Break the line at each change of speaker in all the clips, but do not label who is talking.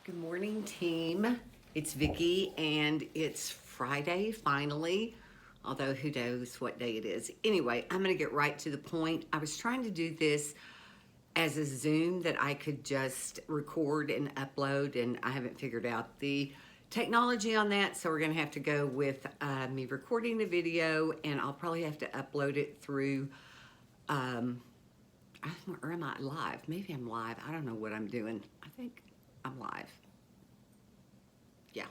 Good morning, team. It's Vicki, and it's Friday finally. Although who knows what day it is. Anyway, I'm going to get right to the point. I was trying to do this as a Zoom that I could just record and upload, and I haven't figured out the technology on that, so we're going to have to go with me recording the video, and I'll probably have to upload it through. Or am I live? Maybe I'm live. I don't know what I'm doing. I think I'm live. Yeah.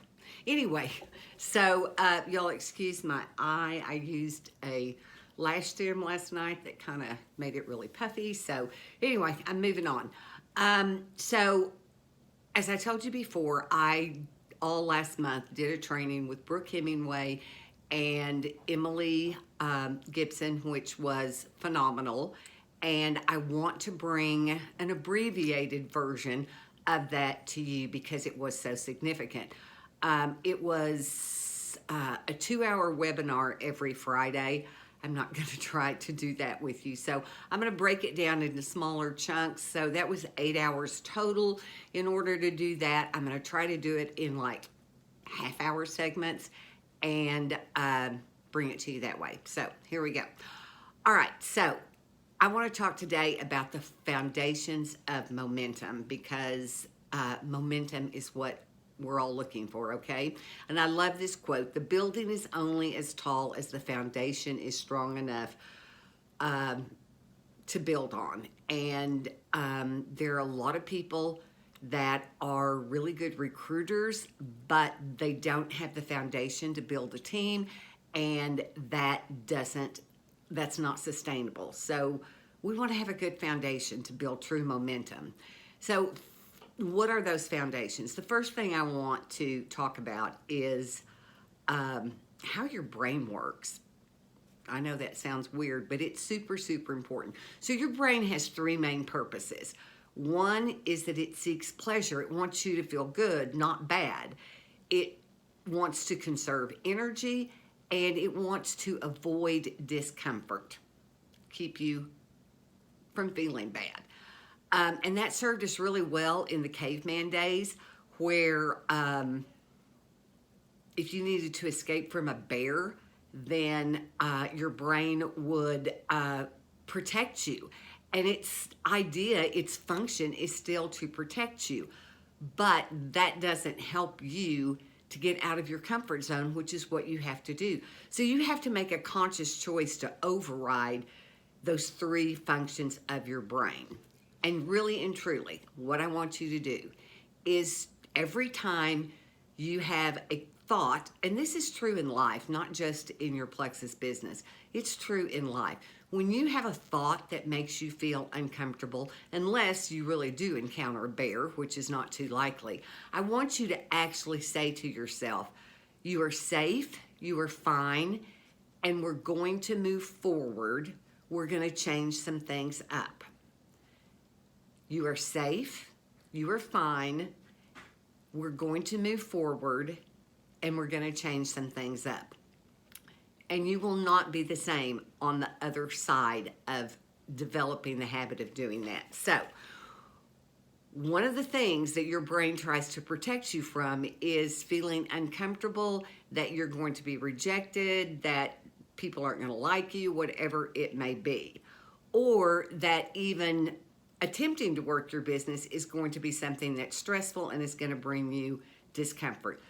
Anyway, so y'all excuse my eye. I used a lash serum last night that kind of made it really puffy. So anyway, I'm moving on. So as I told you before, I all last month did a training with Brooke Hemingway and Emily Gibson, which was phenomenal. And I want to bring an abbreviated version of that to you because it was so significant. It was a 2-hour webinar every Friday. I'm not going to try to do that with you. So I'm going to break it down into smaller chunks. So that was 8 hours total. In order to do that, I'm going to try to do it in like half-hour segments and bring it to you that way. So here we go. All right, so I want to talk today about the foundations of momentum because momentum is what we're all looking for, okay? And I love this quote: the building is only as tall as the foundation is strong enough to build on. And there are a lot of people that are really good recruiters, but they don't have the foundation to build a team, and that's not sustainable. So we want to have a good foundation to build true momentum. So what are those foundations? The first thing I want to talk about is how your brain works. I know that sounds weird, but it's super, super important. So your brain has three main purposes. One is that it seeks pleasure. It wants you to feel good, not bad. It wants to conserve energy, and it wants to avoid discomfort, keep you from feeling bad. And that served us really well in the caveman days where if you needed to escape from a bear, then your brain would protect you. And its function is still to protect you. But that doesn't help you to get out of your comfort zone, which is what you have to do. So you have to make a conscious choice to override those three functions of your brain. And really and truly, what I want you to do is every time you have a thought, and this is true in life, not just in your Plexus business, it's true in life. When you have a thought that makes you feel uncomfortable, unless you really do encounter a bear, which is not too likely, I want you to actually say to yourself, you are safe, you are fine, and we're going to move forward. We're going to change some things up. You are safe, you are fine, we're going to move forward, and we're going to change some things up. And you will not be the same on the other side of developing the habit of doing that. So, one of the things that your brain tries to protect you from is feeling uncomfortable, that you're going to be rejected, that people aren't going to like you, whatever it may be. Or that even attempting to work your business is going to be something that's stressful and is going to bring you discomfort.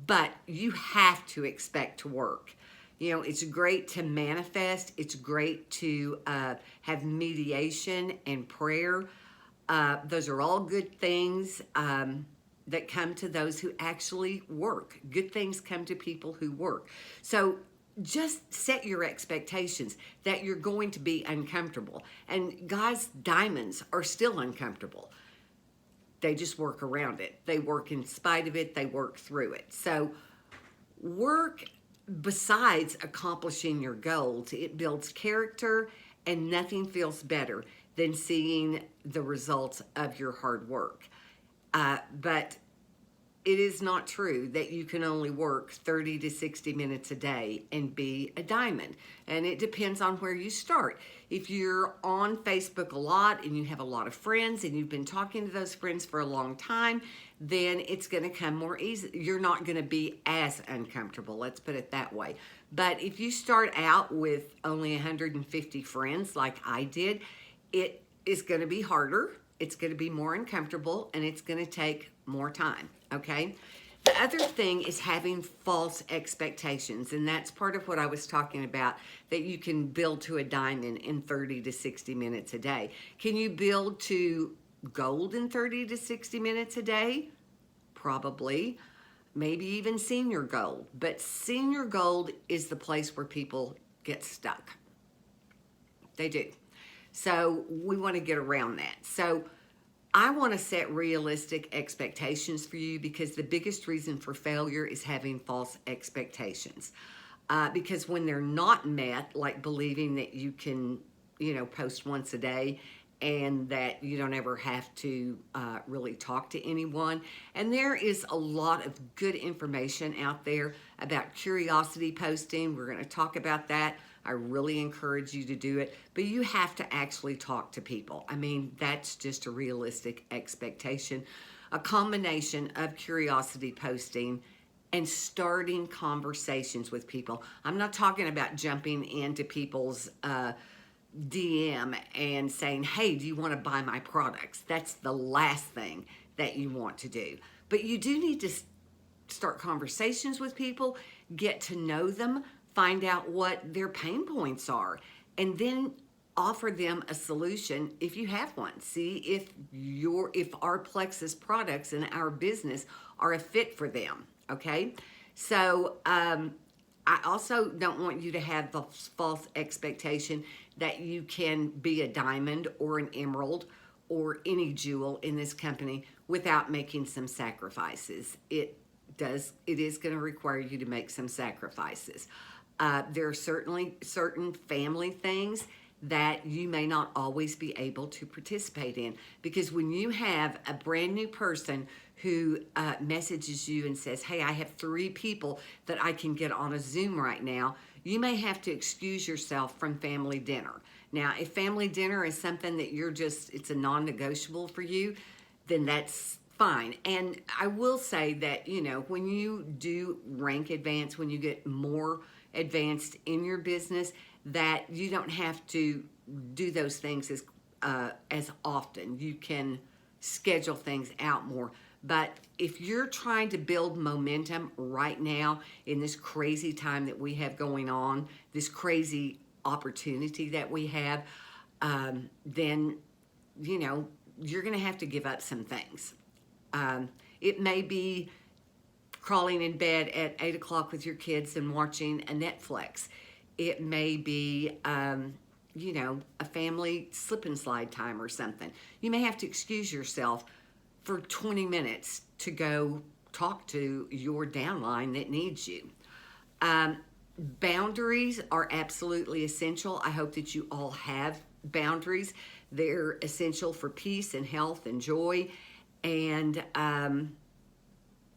But you have to expect to work. You know, it's great to manifest. It's great to have mediation and prayer. Those are all good things that come to those who actually work. Good things come to people who work. So just set your expectations that you're going to be uncomfortable. And guys, diamonds are still uncomfortable. They just work around it. They work in spite of it. They work through it. So work, besides accomplishing your goals, it builds character, and nothing feels better than seeing the results of your hard work. But it is not true that you can only work 30 to 60 minutes a day and be a diamond. And it depends on where you start. If you're on Facebook a lot and you have a lot of friends and you've been talking to those friends for a long time, then it's going to come more easy. You're not going to be as uncomfortable, let's put it that way. But if you start out with only 150 friends like I did, it is going to be harder. It's going to be more uncomfortable, and it's going to take more time, okay? The other thing is having false expectations, and that's part of what I was talking about, that you can build to a diamond in 30 to 60 minutes a day. Can you build to gold in 30 to 60 minutes a day? Probably. Maybe even senior gold. But senior gold is the place where people get stuck. They do. So we want to get around that. So I want to set realistic expectations for you, because the biggest reason for failure is having false expectations. Because when they're not met, like believing that you can, post once a day and that you don't ever have to really talk to anyone. And there is a lot of good information out there about curiosity posting. We're going to talk about that. I really encourage you to do it, but you have to actually talk to people. I mean, that's just a realistic expectation. A combination of curiosity posting and starting conversations with people. I'm not talking about jumping into people's DM and saying, hey, do you want to buy my products? That's the last thing that you want to do. But you do need to start conversations with people, get to know them, find out what their pain points are, and then offer them a solution if you have one. See if our Plexus products and our business are a fit for them, okay? So I also don't want you to have the false expectation that you can be a diamond or an emerald or any jewel in this company without making some sacrifices. It is going to require you to make some sacrifices. There are certainly certain family things that you may not always be able to participate in, because when you have a brand new person who messages you and says, hey, I have 3 people that I can get on a Zoom right now, you may have to excuse yourself from family dinner. Now, if family dinner is something that it's a non-negotiable for you, then that's fine. And I will say that, when you do rank advance, when you get more advanced in your business, that you don't have to do those things as often. You can schedule things out more. But if you're trying to build momentum right now in this crazy time that we have going on, this crazy opportunity that we have, then, you're going to have to give up some things. It may be crawling in bed at 8 o'clock with your kids and watching a Netflix. It may be, a family slip and slide time or something. You may have to excuse yourself for 20 minutes to go talk to your downline that needs you. Boundaries are absolutely essential. I hope that you all have boundaries. They're essential for peace and health and joy. And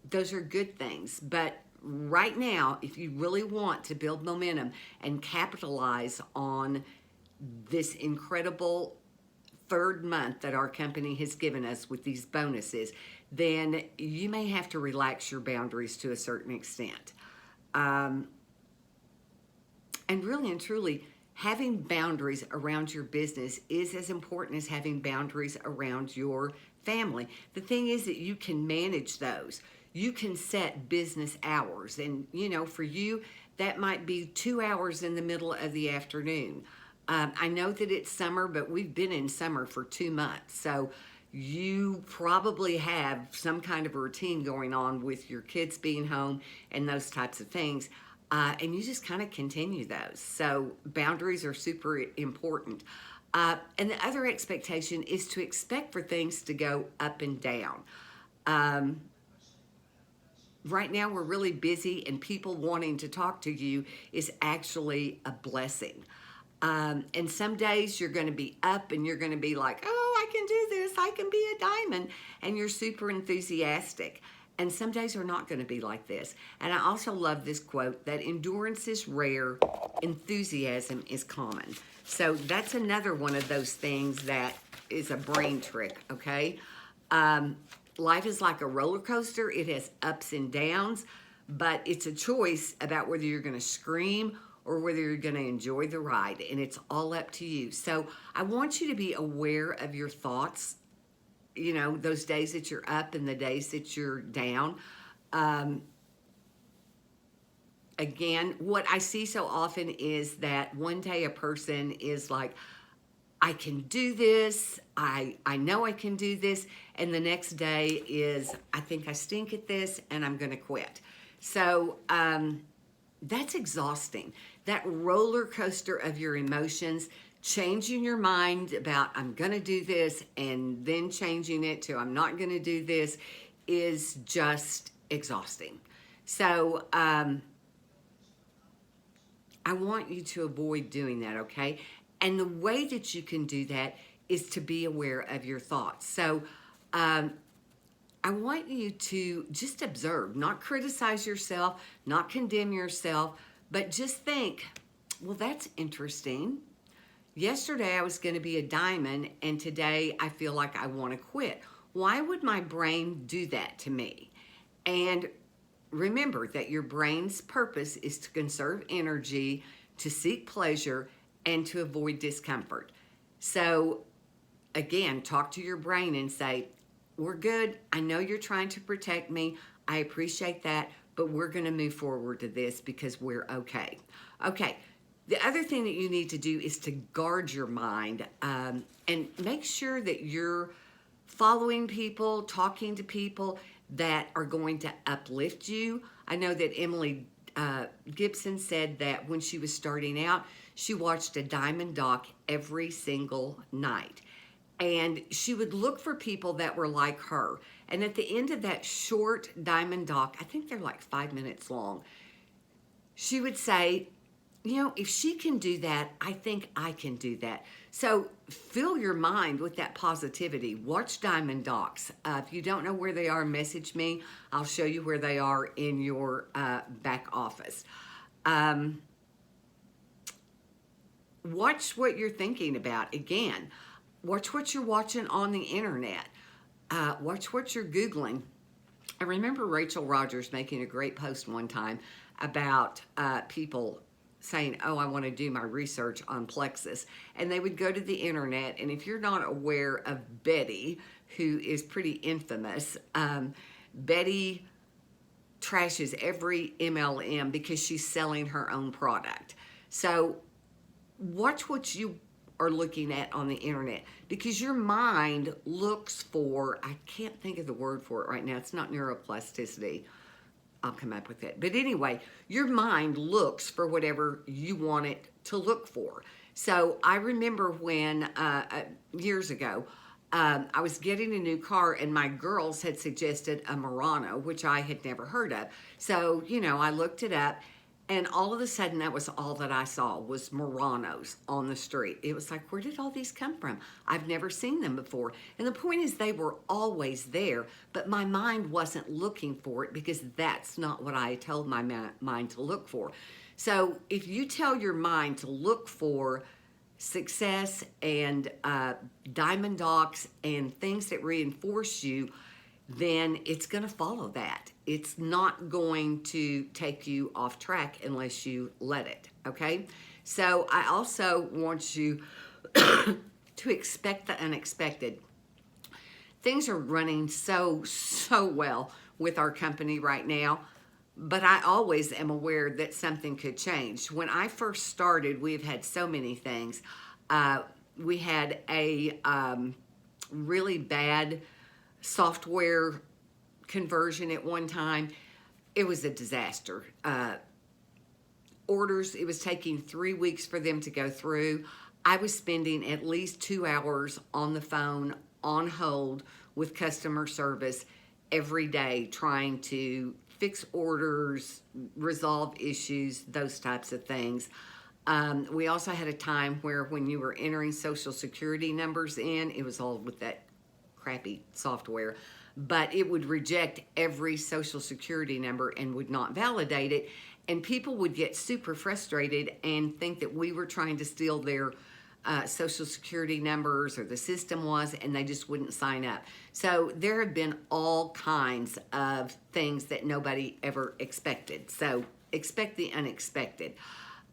those are good things. But right now, if you really want to build momentum and capitalize on this incredible 3rd month that our company has given us with these bonuses, then you may have to relax your boundaries to a certain extent. And really and truly, having boundaries around your business is as important as having boundaries around your family. The thing is that you can manage those. You can set business hours, and for you, that might be 2 hours in the middle of the afternoon. I know that it's summer, but we've been in summer for 2 months. So you probably have some kind of a routine going on with your kids being home and those types of things. And you just kind of continue those. So boundaries are super important. And the other expectation is to expect for things to go up and down. Right now we're really busy, and people wanting to talk to you is actually a blessing. And some days you're going to be up and you're going to be like, oh, I can do this. I can be a diamond. And you're super enthusiastic. And some days are not going to be like this. And I also love this quote that endurance is rare, enthusiasm is common. So that's another one of those things that is a brain trick, okay? Life is like a roller coaster. It has ups and downs, but it's a choice about whether you're going to scream or whether you're going to enjoy the ride, and it's all up to you. So I want you to be aware of your thoughts, you know, those days that you're up and the days that you're down. Again, what I see so often is that one day a person is like, I can do this, I know I can do this, and the next day is, I think I stink at this and I'm gonna quit. So that's exhausting. That roller coaster of your emotions, changing your mind about I'm gonna do this and then changing it to I'm not gonna do this is just exhausting. So I want you to avoid doing that, okay? And the way that you can do that is to be aware of your thoughts. So I want you to just observe, not criticize yourself, not condemn yourself, but just think, well, that's interesting. Yesterday I was going to be a diamond, and today I feel like I want to quit. Why would my brain do that to me? And remember that your brain's purpose is to conserve energy, to seek pleasure, and to avoid discomfort. So again, talk to your brain and say, we're good. I know you're trying to protect me. I appreciate that, but we're going to move forward to this because we're okay. Okay. The other thing that you need to do is to guard your mind and make sure that you're following people, talking to people that are going to uplift you. I know that Emily Gibson said that when she was starting out, she watched a Diamond Doc every single night. And she would look for people that were like her. And at the end of that short Diamond Doc, I think they're like 5 minutes long, she would say, you know, if she can do that, I think I can do that. So fill your mind with that positivity. Watch Diamond Docs. If you don't know where they are, message me. I'll show you where they are in your back office. Watch what you're thinking about. Again, watch what you're watching on the internet. Watch what you're Googling. I remember Rachel Rogers making a great post one time about people saying, oh, I want to do my research on Plexus. And they would go to the internet, and if you're not aware of Betty, who is pretty infamous, Betty trashes every MLM because she's selling her own product. So watch what you are looking at on the internet, because your mind looks for, I can't think of the word for it right now, it's not neuroplasticity, I'll come up with it. But anyway, your mind looks for whatever you want it to look for. So I remember when, years ago, I was getting a new car and my girls had suggested a Murano, which I had never heard of. So, you know, I looked it up, and all of a sudden that was all that I saw was Muranos on the street. It was like, where did all these come from? I've never seen them before. And the point is, they were always there, but my mind wasn't looking for it because that's not what I told my mind to look for. So if you tell your mind to look for success and Diamond Docs and things that reinforce you, then it's going to follow that. It's not going to take you off track unless you let it, okay? So I also want you to expect the unexpected. Things are running so well with our company right now, but I always am aware that something could change. When I first started, we've had so many things. We had a really bad software conversion at one time. It was a disaster. Orders, it was taking 3 weeks for them to go through. I was spending at least 2 hours on the phone, on hold with customer service every day, trying to fix orders, resolve issues, those types of things. We also had a time where when you were entering Social Security numbers in, it was all with that crappy software. but it would reject every social security number and would not validate it. And people would get super frustrated and think that we were trying to steal their social security numbers, or the system was, and they just wouldn't sign up. So there have been all kinds of things that nobody ever expected. So expect the unexpected.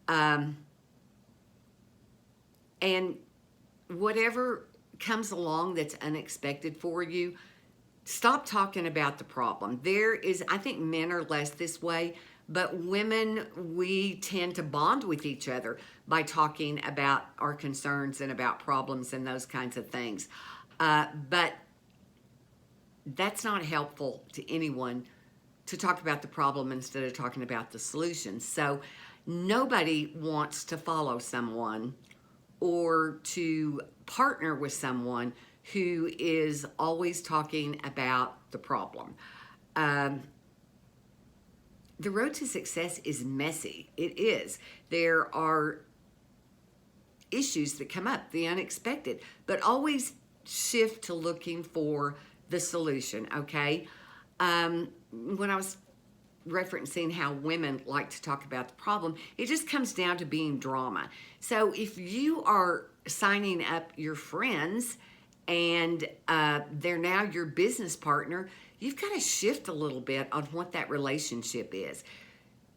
And whatever comes along that's unexpected for you, stop talking about the problem. There is, I think men are less this way, but women, we tend to bond with each other by talking about our concerns and about problems and those kinds of things. But that's not helpful to anyone to talk about the problem instead of talking about the solution. So nobody wants to follow someone or to partner with someone who is always talking about the problem. The road to success is messy. It is. There are issues that come up, the unexpected, but always shift to looking for the solution, okay? When I was referencing how women like to talk about the problem, it just comes down to being drama. So if you are signing up your friends and they're now your business partner, you've got to shift a little bit on what that relationship is.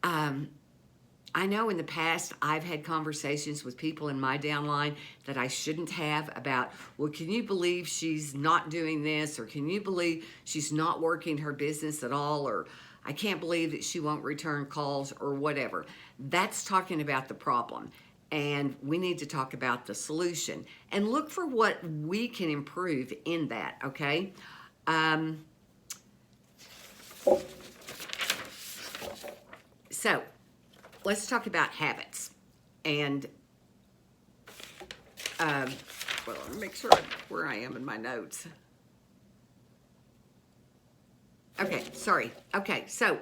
I know in the past I've had conversations with people in my downline that I shouldn't have about, well, can you believe she's not doing this? Or can you believe she's not working her business at all? Or I can't believe that she won't return calls, or whatever. That's talking about the problem. And we need to talk about the solution and look for what we can improve in that, okay? So let's talk about habits. And, well, let me make sure where I am in my notes. Okay, sorry. Okay, so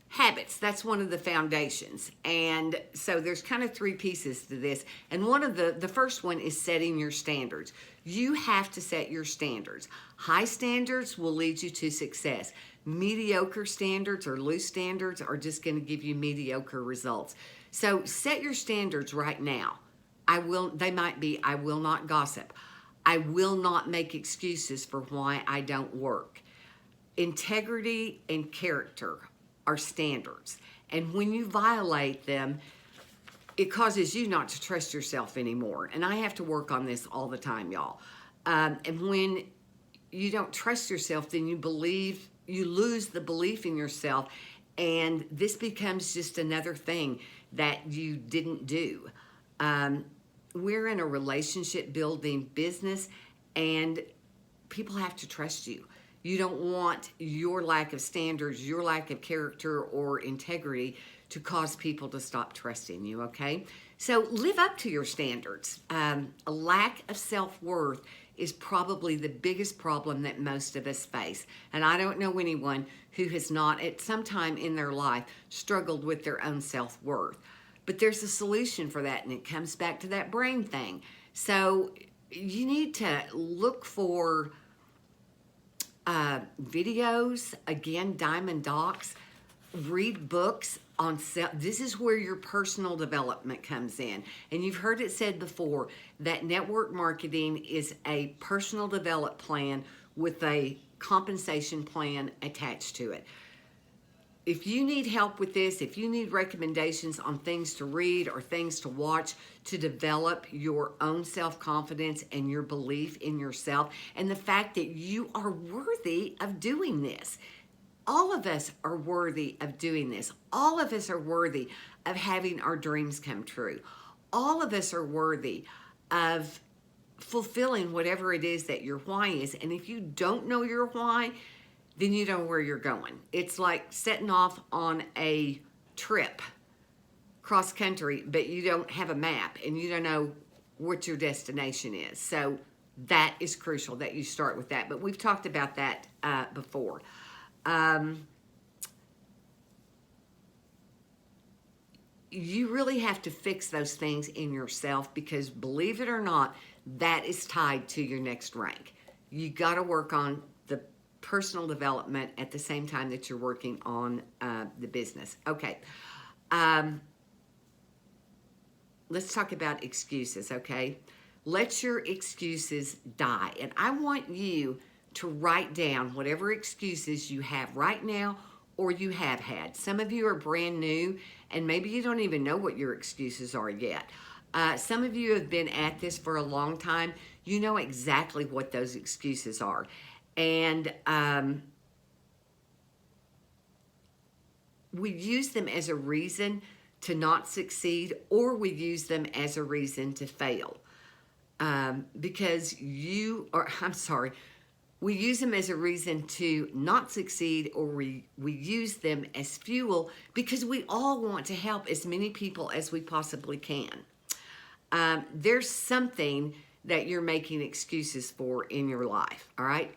habits, that's one of the foundations. And so there's kind of three pieces to this. And one of the first one is setting your standards. You have to set your standards. High standards will lead you to success. Mediocre standards or loose standards are just going to give you mediocre results. So set your standards right now. They might be, I will not gossip. I will not make excuses for why I don't work. Integrity and character are standards. And when you violate them, it causes you not to trust yourself anymore. And I have to work on this all the time, y'all. And when you don't trust yourself, then you lose the belief in yourself. And this becomes just another thing that you didn't do. We're in a relationship building business, and people have to trust you. You don't want your lack of standards, your lack of character or integrity to cause people to stop trusting you, okay? So live up to your standards. A lack of self-worth is probably the biggest problem that most of us face. And I don't know anyone who has not at some time in their life struggled with their own self-worth. But there's a solution for that, and it comes back to that brain thing. So you need to look for videos, again, Diamond Docs, read books on self. This is where your personal development comes in. And you've heard it said before that network marketing is a personal development plan with a compensation plan attached to it. If you need help with this, if you need recommendations on things to read or things to watch to develop your own self-confidence and your belief in yourself and the fact that you are worthy of doing this. All of us are worthy of doing this. All of us are worthy of having our dreams come true. All of us are worthy of fulfilling whatever it is that your why is. And if you don't know your why, then you know where you're going. It's like setting off on a trip cross country, but you don't have a map and you don't know what your destination is. So that is crucial that you start with that. But we've talked about that before. You really have to fix those things in yourself because, believe it or not, that is tied to your next rank. You got to work on the personal development at the same time that you're working on the business. Okay. Let's talk about excuses, okay? Let your excuses die. And I want you to write down whatever excuses you have right now or you have had. Some of you are brand new and maybe you don't even know what your excuses are yet. Some of you have been at this for a long time. You know exactly what those excuses are. And we use them as a reason to not succeed, or we use them as a reason to fail. Because we use them as a reason to not succeed, or we use them as fuel because we all want to help as many people as we possibly can. There's something that you're making excuses for in your life, all right?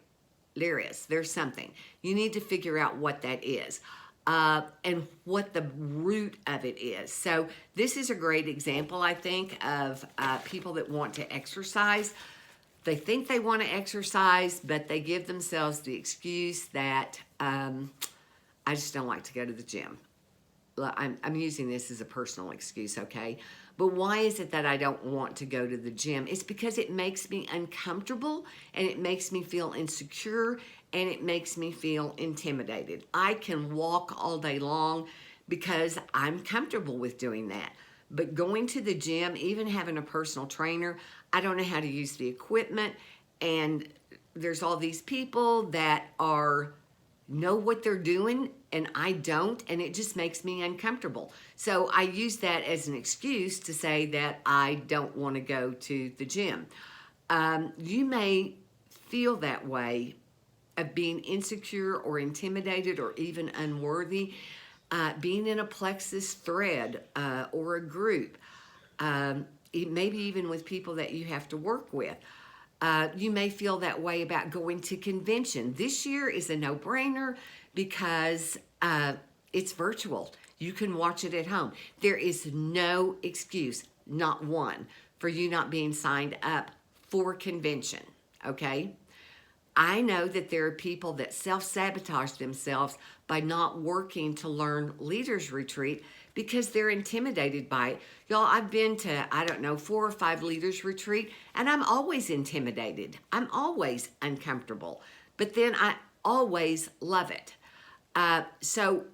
There's something. You need to figure out what that is. And what the root of it is. So this is a great example, I think, of people that want to exercise. They think they want to exercise, but they give themselves the excuse that I just don't like to go to the gym. I'm using this as a personal excuse, okay? But why is it that I don't want to go to the gym? It's because it makes me uncomfortable and it makes me feel insecure and it makes me feel intimidated. I can walk all day long because I'm comfortable with doing that. But going to the gym, even having a personal trainer, I don't know how to use the equipment. And there's all these people that know what they're doing and I don't, and it just makes me uncomfortable. So I use that as an excuse to say that I don't want to go to the gym. You may feel that way of being insecure or intimidated or even unworthy, being in a Plexus thread or a group, maybe even with people that you have to work with. You may feel that way about going to convention. This year is a no-brainer because it's virtual. You can watch it at home. There is no excuse, not one, for you not being signed up for convention, okay? I know that there are people that self-sabotage themselves by not working to learn Leaders Retreat because they're intimidated by it. Y'all, I've been to, 4 or 5 Leaders Retreat, and I'm always intimidated. I'm always uncomfortable, but then I always love it. So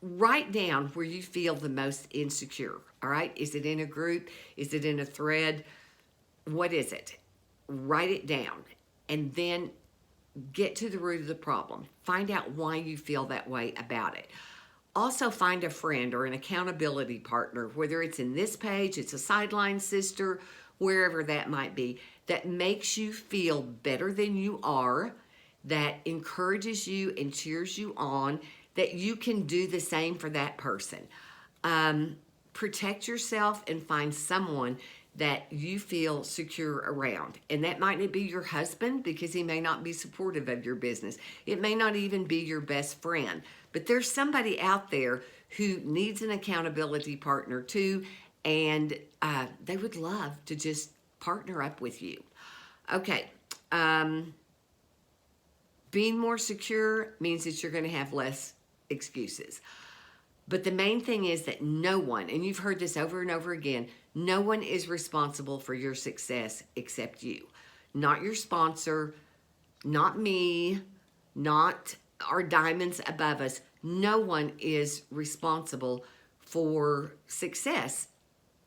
write down where you feel the most insecure, all right? Is it in a group? Is it in a thread? What is it? Write it down, and then get to the root of the problem. Find out why you feel that way about it. Also find a friend or an accountability partner, whether it's in this page, it's a sideline sister, wherever that might be, that makes you feel better than you are, that encourages you and cheers you on, that you can do the same for that person. Protect yourself and find someone that you feel secure around. And that might not be your husband because he may not be supportive of your business. It may not even be your best friend. But there's somebody out there who needs an accountability partner too, and they would love to just partner up with you. Okay. Being more secure means that you're going to have less excuses. But the main thing is that no one, and you've heard this over and over again, no one is responsible for your success except you. Not your sponsor, not me, not our diamonds above us. No one is responsible for success.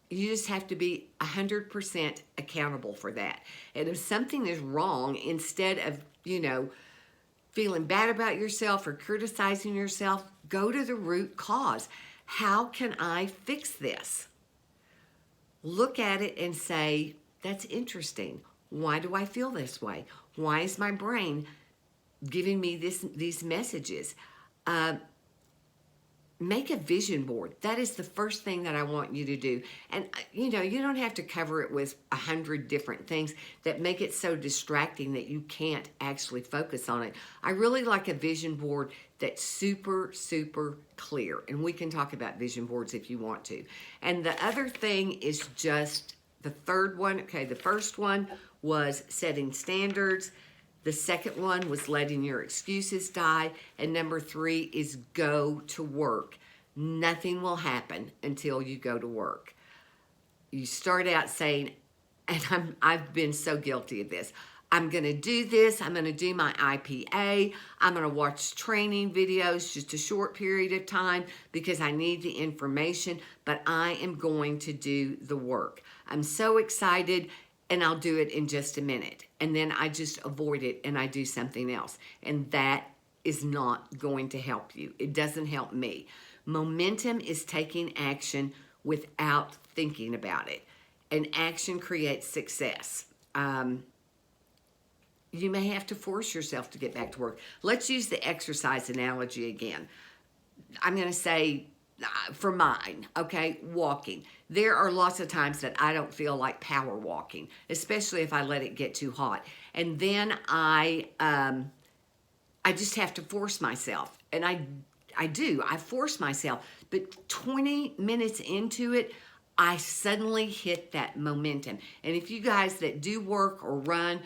You just have to be 100% accountable for that. And if something is wrong, instead of, feeling bad about yourself or criticizing yourself, go to the root cause. How can I fix this? Look at it and say, that's interesting. Why do I feel this way? Why is my brain giving me these messages? Make a vision board. That is the first thing that I want you to do. And, you don't have to cover it with 100 different things that make it so distracting that you can't actually focus on it. I really like a vision board that's super, super clear. And we can talk about vision boards if you want to. And the other thing is just the third one. Okay, the first one was setting standards. The second one was letting your excuses die. And number 3 is go to work. Nothing will happen until you go to work. You start out saying, and I've been so guilty of this, I'm going to do this. I'm going to do my IPA. I'm going to watch training videos, just a short period of time because I need the information, but I am going to do the work. I'm so excited, and I'll do it in just a minute. And then I just avoid it and I do something else. And that is not going to help you. It doesn't help me. Momentum is taking action without thinking about it. And action creates success. You may have to force yourself to get back to work. Let's use the exercise analogy again. I'm going to say, for mine, okay, walking. There are lots of times that I don't feel like power walking, especially if I let it get too hot. And then I just have to force myself. And I force myself. But 20 minutes into it, I suddenly hit that momentum. And if you guys that do work or run,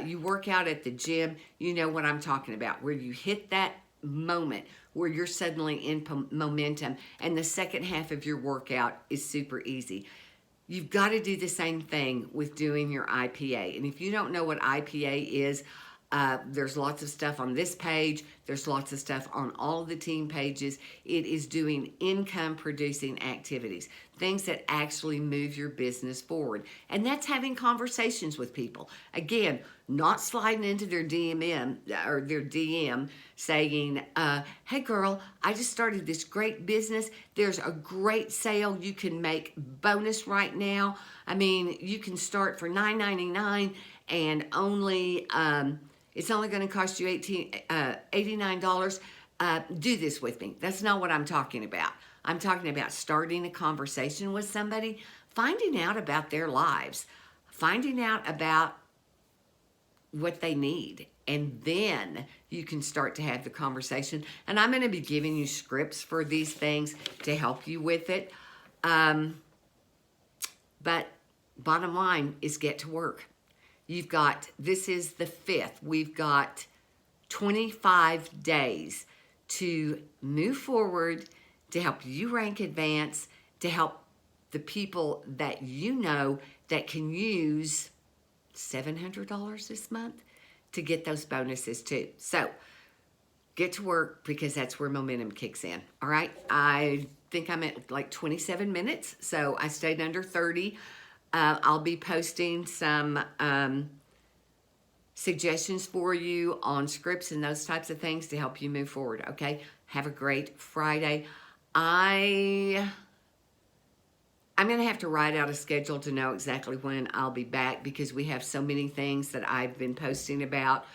you work out at the gym, you know what I'm talking about, where you hit that moment where you're suddenly in momentum, and the second half of your workout is super easy. You've got to do the same thing with doing your IPA. And if you don't know what IPA is, there's lots of stuff on this page. There's lots of stuff on all of the team pages. It is doing income producing activities, things that actually move your business forward. And that's having conversations with people. Again, not sliding into their DM saying, hey girl, I just started this great business. There's a great sale. You can make bonus right now. I mean, you can start for $9.99 and only, it's only going to cost you $89. Do this with me. That's not what I'm talking about. I'm talking about starting a conversation with somebody, finding out about their lives, finding out about what they need, and then you can start to have the conversation. And I'm going to be giving you scripts for these things to help you with it. But bottom line is get to work. This is the 5th. We've got 25 days to move forward, to help you rank advance, to help the people that you know that can use $700 this month to get those bonuses too. So get to work, because that's where momentum kicks in. All right. I think I'm at like 27 minutes. So I stayed under 30. I'll be posting some suggestions for you on scripts and those types of things to help you move forward. Okay. Have a great Friday. I'm going to have to write out a schedule to know exactly when I'll be back, because we have so many things that I've been posting about,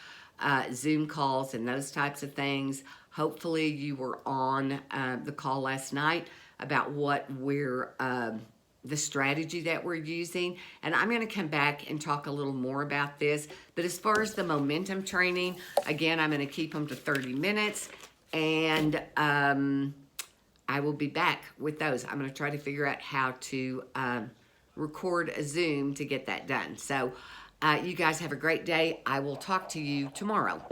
Zoom calls and those types of things. Hopefully you were on the call last night about what the strategy that we're using. And I'm going to come back and talk a little more about this. But as far as the momentum training, again, I'm going to keep them to 30 minutes. And I will be back with those. I'm going to try to figure out how to record a Zoom to get that done. So you guys have a great day. I will talk to you tomorrow.